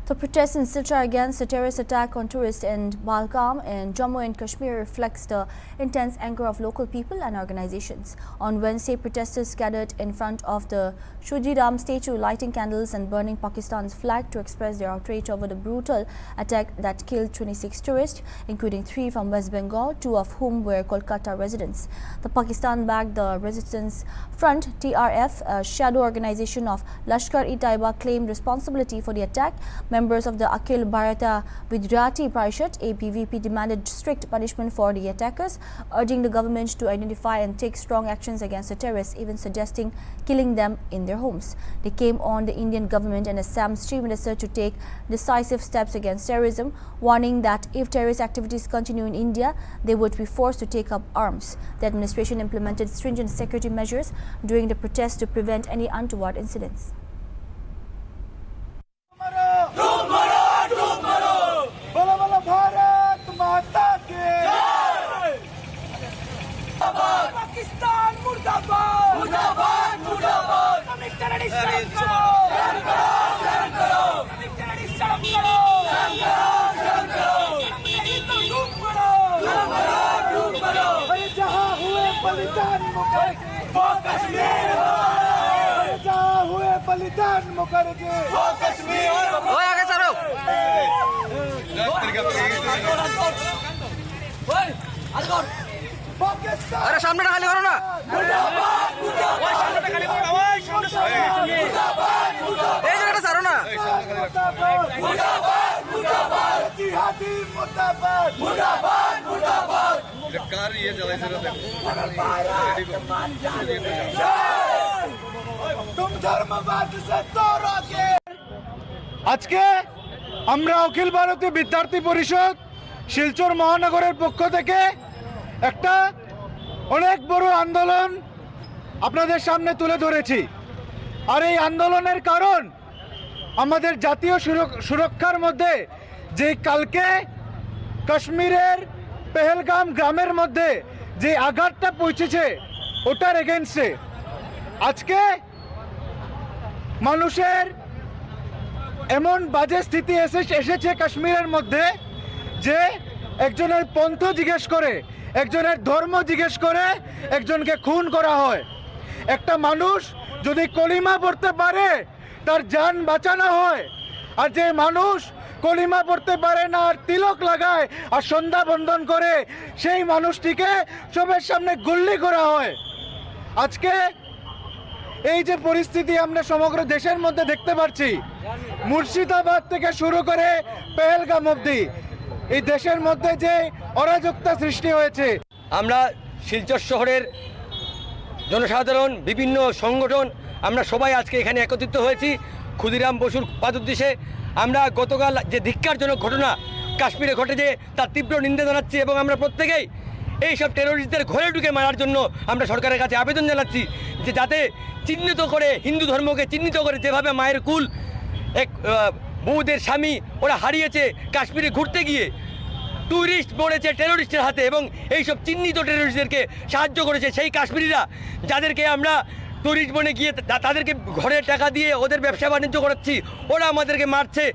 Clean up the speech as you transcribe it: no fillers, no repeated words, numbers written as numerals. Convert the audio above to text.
The protests in Silchar against the terrorist attack on tourists in Balgam in Jammu and Kashmir reflects the intense anger of local people and organizations. On Wednesday, protesters gathered in front of the Shujiram statue, lighting candles and burning Pakistan's flag to express their outrage over the brutal attack that killed 26 tourists, including 3 from West Bengal, 2 of whom were Kolkata residents. The Pakistan-backed the Resistance Front (TRF), a shadow organization of Lashkar-e-Taiba, claimed responsibility for the attack. Members of the Akhil Bharatiya Vidyarthi Parishad (ABVP) demanded strict punishment for the attackers, urging the government to identify and take strong actions against the terrorists, even suggesting killing them in their homes. They came on the Indian government and Assam's Chief Minister to take decisive steps against terrorism, warning that if terrorist activities continue in India, they would be forced to take up arms. The administration implemented stringent security measures during the protests to prevent any untoward incidents. Pakistan मुर्दाबाद मुर्दाबाद मुर्दाबाद हमें terrorist शर्म करो शर्म करो हमें terrorist शर्म करो शर्म करो नहीं तो डूब मरो अरे जहां हुए बलिदान मुकर्जी वो कश्मीर हमारा जहां हुए बलिदान मुकर्जी वो कश्मीर हो आगे चलो अरे सामने खाली करो ना सारो ना तुम धर्मवाद से दौड़ोगे আজকে আমরা অখিল ভারতীয় বিদ্যার্থী পরিষদ শিলচর মহানগরের পক্ষ থেকে একটা অনেক বড় আন্দোলন আপনাদের সামনে তুলে ধরেছি। আর এই আন্দোলনের কারণ আমাদের জাতীয় সুরক্ষার মধ্যে যে কালকে কাশ্মীরের পেহেলগাম গ্রামের মধ্যে যে আঘাতটা পৌঁছেছে ওটার এগেইনস্টে আজকে মানুষের এমন বাজে স্থিতি এসেছে কাশ্মীরের মধ্যে যে একজনের পন্থ জিজ্ঞেস করে, একজনের ধর্ম জিজ্ঞেস করে একজনকে খুন করা হয়। একটা মানুষ যদি কলিমা পড়তে পারে তার জান বাঁচানো হয়, আর যে মানুষ কলিমা পড়তে পারে না আর তিলক লাগায় আর সন্ধ্যা বন্দন করে সেই মানুষটিকে সবার সামনে গুল্লি করা হয়। আজকে এই যে পরিস্থিতি আমরা সমগ্র দেশের মধ্যে দেখতে পাচ্ছি, মুর্শিদাবাদ থেকে শুরু করে পেহেলগাম অবধি এই দেশের মধ্যে যে অরাজকতা সৃষ্টি হয়েছে। আমরা শিলচর শহরের জনসাধারণ, বিভিন্ন সংগঠন, আমরা সবাই আজকে এখানে একত্রিত হয়েছি ক্ষুদিরাম বসুর পাদুদ্দেশে। আমরা গতকাল যে ধিক্কারজনক ঘটনা কাশ্মীরে ঘটেছে তার তীব্র নিন্দা জানাচ্ছি এবং আমরা প্রত্যেকেই এইসব টেরোরিস্টদের ঘরে ঢুকে মারার জন্য আমরা সরকারের কাছে আবেদন জানাচ্ছি যে যাতে চিহ্নিত করে, হিন্দু ধর্মকে চিহ্নিত করে, যেভাবে মায়ের কুল এক বউদের স্বামী ওরা হারিয়েছে কাশ্মীরে ঘুরতে গিয়ে, ট্যুরিস্ট পড়েছে টেরোরিস্টের হাতে এবং এইসব চিহ্নিত টেরোরিস্টদেরকে সাহায্য করেছে সেই কাশ্মীরিরা, যাদেরকে আমরা ট্যুরিস্ট বনে গিয়ে তাদেরকে ঘরে টাকা দিয়ে ওদের ব্যবসা বাণিজ্য করাচ্ছি, ওরা আমাদেরকে মারছে।